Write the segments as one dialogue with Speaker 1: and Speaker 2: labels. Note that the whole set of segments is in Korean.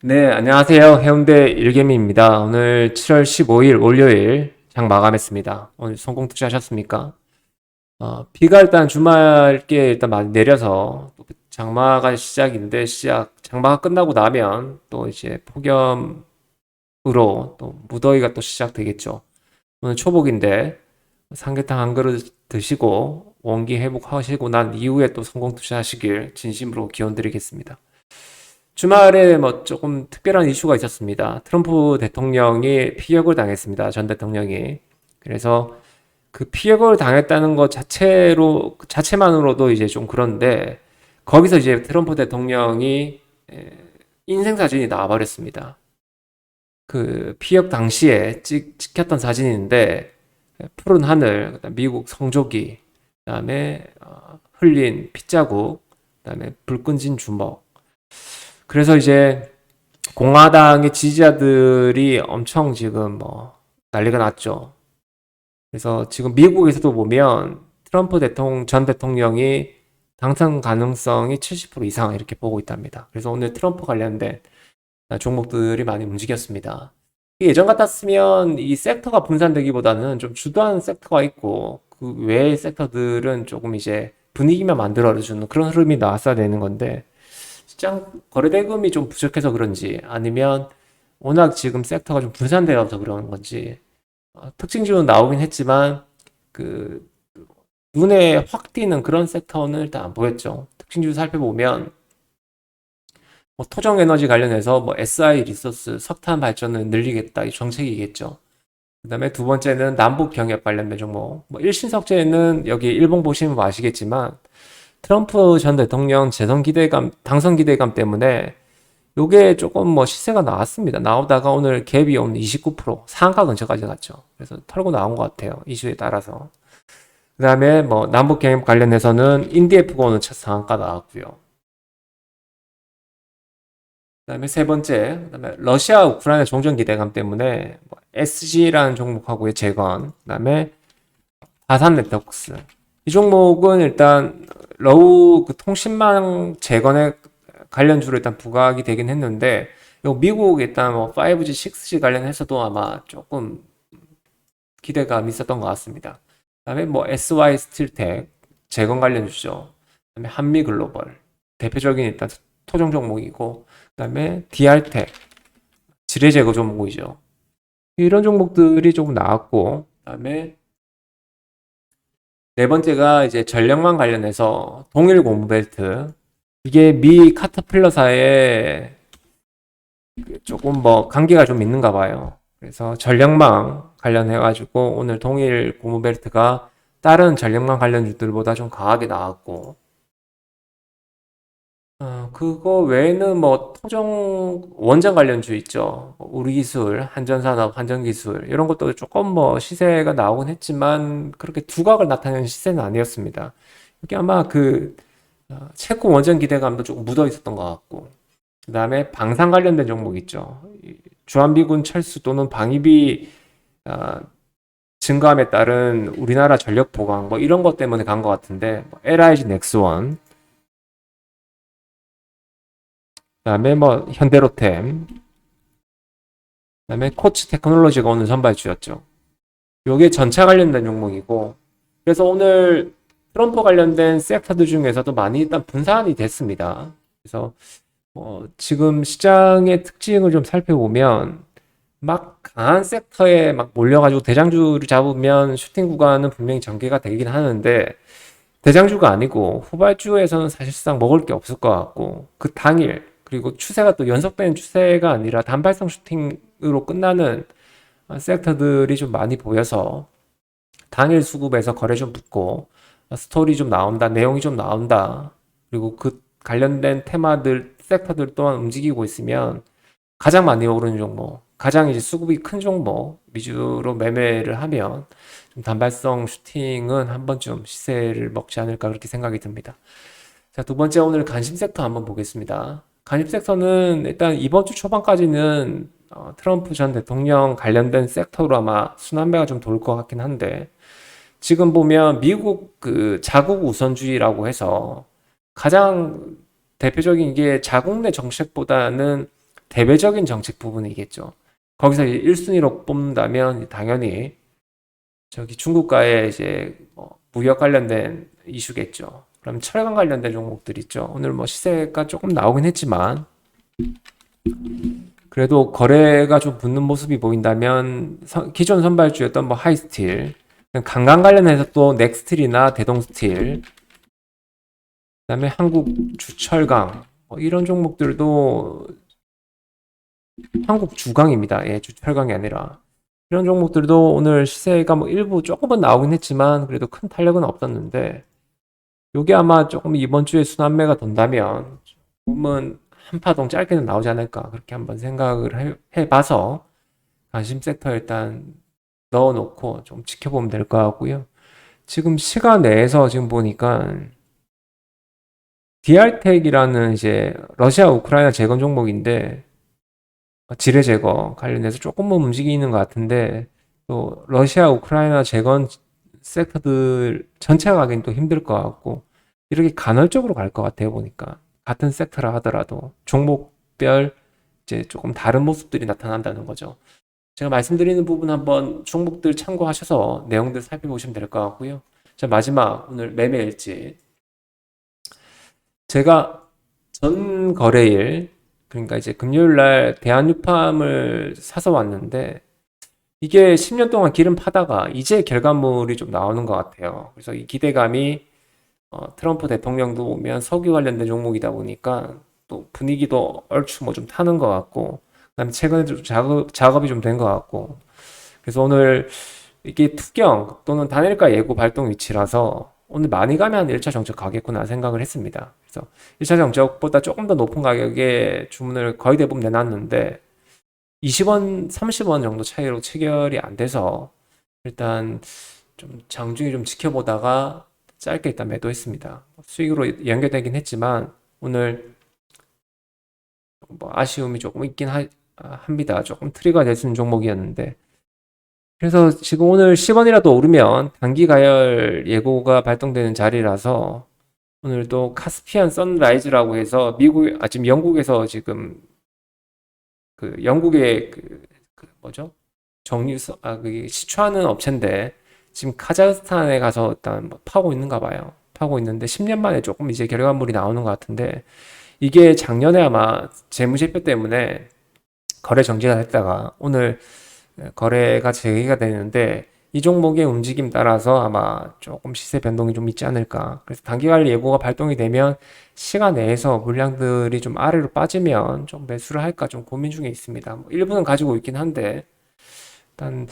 Speaker 1: 네, 안녕하세요. 해운대 일개미입니다. 오늘 7월 15일 월요일 장 마감했습니다. 오늘 성공 투자하셨습니까? 비가 일단 주말께 일단 많이 내려서 또 장마가 시작인데 장마가 끝나고 나면 또 이제 폭염으로 또 무더위가 또 시작되겠죠. 오늘 초복인데 삼계탕 한 그릇 드시고 원기 회복하시고 난 이후에 또 성공 투자하시길 진심으로 기원드리겠습니다. 주말에 뭐 조금 특별한 이슈가 있었습니다. 트럼프 대통령이 피격을 당했습니다. 전 대통령이. 그래서 그 피격을 당했다는 것 자체만으로도 이제 좀 그런데 거기서 이제 트럼프 대통령이 인생 사진이 나와버렸습니다. 그 피격 당시에 찍혔던 사진인데 푸른 하늘, 그다음 미국 성조기, 그다음에 흘린 핏자국, 그다음에 불 끈진 주먹. 그래서 이제 공화당의 지지자들이 엄청 지금 뭐 난리가 났죠. 그래서 지금 미국에서도 보면 전 대통령이 당선 가능성이 70% 이상 이렇게 보고 있답니다. 그래서 오늘 트럼프 관련된 종목들이 많이 움직였습니다. 예전 같았으면 이 섹터가 분산되기보다는 좀 주도하는 섹터가 있고 그 외의 섹터들은 조금 이제 분위기만 만들어주는 그런 흐름이 나왔어야 되는 건데 시장 거래대금이 좀 부족해서 그런지 아니면 워낙 지금 섹터가 좀 분산되어서 그런 건지 특징주는 나오긴 했지만 그 눈에 확 띄는 그런 섹터는 일단 안 보였죠. 특징주 살펴보면 뭐 토정에너지 관련해서 뭐 SI 리소스 석탄 발전을 늘리겠다 이 정책이겠죠. 그다음에 두 번째는 남북 경협 관련된 종목. 뭐 일신석재는 여기 일본 보시면 뭐 아시겠지만 트럼프 전 대통령 당선 기대감 때문에 요게 조금 뭐 시세가 나왔습니다. 나오다가 오늘 갭이 오늘 29% 상한가 근처까지 갔죠. 그래서 털고 나온 것 같아요. 이슈에 따라서. 그 다음에 뭐 남북 경협 관련해서는 인디에프가 오늘 첫 상한가 나왔고요. 그 다음에 세 번째, 그다음에 러시아 우크라이나 종전 기대감 때문에 뭐 SG라는 종목하고의 재건, 그 다음에 다산 네트워크스. 이 종목은 일단 러우 그 통신망 재건에 관련주로 일단 부각이 되긴 했는데 요 미국 일단 뭐 5G, 6G 관련해서도 아마 조금 기대감이 있었던 것 같습니다. 그다음에 뭐 SY 스틸텍 재건 관련주죠. 그다음에 한미 글로벌 대표적인 일단 토종 종목이고 그다음에 DR텍 지뢰 제거 종목이죠. 이런 종목들이 조금 나왔고 그다음에 네 번째가 이제 전력망 관련해서 동일 고무벨트. 이게 미 카터필러사에 조금 뭐 관계가 좀 있는가 봐요. 그래서 전력망 관련해가지고 오늘 동일 고무벨트가 다른 전력망 관련주들보다 좀 강하게 나왔고, 그거 외에는 뭐 토종 원전 관련주 있죠. 뭐 우리기술, 한전산업, 한전기술 이런 것도 조금 뭐 시세가 나오긴 했지만 그렇게 두각을 나타내는 시세는 아니었습니다. 이게 아마 채권 원전 기대감도 조금 묻어 있었던 것 같고, 그 다음에 방산 관련된 종목 있죠. 주한미군 철수 또는 방위비 아, 증감에 따른 우리나라 전력 보강 뭐 이런 것 때문에 간 것 같은데 뭐 LIG 넥스원, 그다음에 뭐 현대로템, 그다음에 코츠 테크놀로지가 오늘 선발주였죠. 요게 전차 관련된 종목이고 그래서 오늘 트럼프 관련된 섹터들 중에서도 많이 일단 분산이 됐습니다. 그래서 지금 시장의 특징을 좀 살펴보면 막 강한 섹터에 막 몰려가지고 대장주를 잡으면 슈팅 구간은 분명히 전개가 되긴 하는데 대장주가 아니고 후발주에서는 사실상 먹을 게 없을 것 같고 그 당일 그리고 추세가 또 연속되는 추세가 아니라 단발성 슈팅으로 끝나는 섹터들이 좀 많이 보여서 당일 수급에서 거래 좀 붙고 스토리 좀 나온다, 내용이 좀 나온다. 그리고 그 관련된 테마들, 섹터들 또한 움직이고 있으면 가장 많이 오르는 종목, 가장 이제 수급이 큰 종목 위주로 매매를 하면 좀 단발성 슈팅은 한 번쯤 시세를 먹지 않을까 그렇게 생각이 듭니다. 자, 두 번째 오늘 관심 섹터 한번 보겠습니다. 관심 섹터는 일단 이번 주 초반까지는 트럼프 전 대통령 관련된 섹터로 아마 순환매가 좀 돌 것 같긴 한데 지금 보면 미국 그 자국 우선주의라고 해서 가장 대표적인 게 자국 내 정책보다는 대외적인 정책 부분이겠죠. 거기서 1순위로 뽑는다면 당연히 저기 중국과의 이제 무역 관련된 이슈겠죠. 그럼 철강 관련된 종목들 있죠. 오늘 뭐 시세가 조금 나오긴 했지만 그래도 거래가 좀 붙는 모습이 보인다면 기존 선발주였던 뭐 하이스틸, 관광 관련해서 또 넥스틸이나 대동스틸, 그다음에 한국 주철강 뭐 이런 종목들도 한국 주강입니다. 예, 주철강이 아니라 이런 종목들도 오늘 시세가 뭐 일부 조금은 나오긴 했지만 그래도 큰 탄력은 없었는데 요게 아마 조금 이번 주에 순환매가 돈다면 조금은 한 파동 짧게는 나오지 않을까 그렇게 한번 생각을 해봐서 관심 섹터 일단 넣어놓고 좀 지켜보면 될 것 같고요. 지금 시간 내에서 지금 보니까 DR텍이라는 이제 러시아 우크라이나 재건 종목인데 지뢰 제거 관련해서 조금은 움직이는 것 같은데 또 러시아 우크라이나 재건 섹터들 전체가 가기엔 또 힘들 것 같고 이렇게 간헐적으로 갈 것 같아요 보니까 같은 섹터라 하더라도 종목별 이제 조금 다른 모습들이 나타난다는 거죠. 제가 말씀드리는 부분 한번 종목들 참고하셔서 내용들 살펴보시면 될 것 같고요. 자, 마지막 오늘 매매 일지 제가 전 거래일 그러니까 이제 금요일 날 대한유팜을 사서 왔는데 이게 10년 동안 기름 파다가 이제 결과물이 좀 나오는 것 같아요. 그래서 이 기대감이 트럼프 대통령도 오면 석유 관련된 종목이다 보니까 또 분위기도 얼추 뭐 좀 타는 것 같고 그다음에 최근에 좀 작업이 좀 된 것 같고 그래서 오늘 이게 투경 또는 단일가 예고 발동 위치라서 오늘 많이 가면 1차 정책 가겠구나 생각을 했습니다. 그래서 1차 정책보다 조금 더 높은 가격에 주문을 거의 대부분 내놨는데 20원, 30원 정도 차이로 체결이 안 돼서 일단 좀 장중에 좀 지켜보다가 짧게 일단 매도했습니다. 수익으로 연결되긴 했지만 오늘 뭐 아쉬움이 조금 있긴 합니다. 조금 트리거가 될 수 있는 종목이었는데 그래서 지금 오늘 10원이라도 오르면 단기 가열 예고가 발동되는 자리라서 오늘 또 카스피안 선라이즈라고 해서 지금 영국에서 지금 그 영국의 그 뭐죠? 그 시추하는 업체인데 지금 카자흐스탄에 가서 일단 뭐 파고 있는가 봐요. 파고 있는데 10년 만에 조금 이제 결과물이 나오는 것 같은데 이게 작년에 아마 재무제표 때문에 거래 정지가 됐다가 오늘 거래가 재개가 되는데 이 종목의 움직임 따라서 아마 조금 시세 변동이 좀 있지 않을까. 그래서 단기간 예고가 발동이 되면 시간 내에서 물량들이 좀 아래로 빠지면 좀 매수를 할까 좀 고민 중에 있습니다. 뭐 일부는 가지고 있긴 한데 일단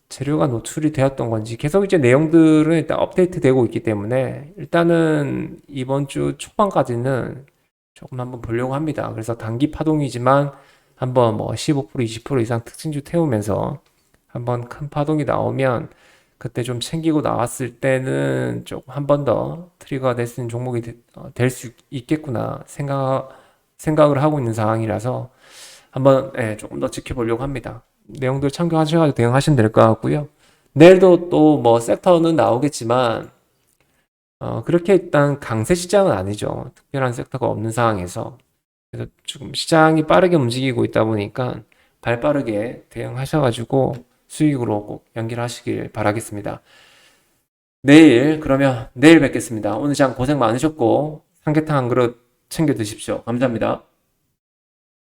Speaker 1: 재료가 노출이 되었던 건지 계속 이제 내용들은 일단 업데이트 되고 있기 때문에 일단은 이번 주 초반까지는 조금 한번 보려고 합니다. 그래서 단기 파동이지만 한번 뭐 15% 20% 이상 특징주 태우면서 한번 큰 파동이 나오면 그때 좀 챙기고 나왔을 때는 조금 한 번 더 트리거가 될 수 있는 종목이 될 수 있겠구나 생각을 하고 있는 상황이라서 한번 조금 더 지켜보려고 합니다. 내용들 참고하셔가지고 대응하시면 될 것 같고요. 내일도 또 뭐 섹터는 나오겠지만 그렇게 일단 강세 시장은 아니죠. 특별한 섹터가 없는 상황에서 그래서 지금 시장이 빠르게 움직이고 있다 보니까 발 빠르게 대응하셔가지고 수익으로 꼭 연결하시길 바라겠습니다. 그러면 내일 뵙겠습니다. 오늘 장 고생 많으셨고 삼계탕 한 그릇 챙겨 드십시오. 감사합니다.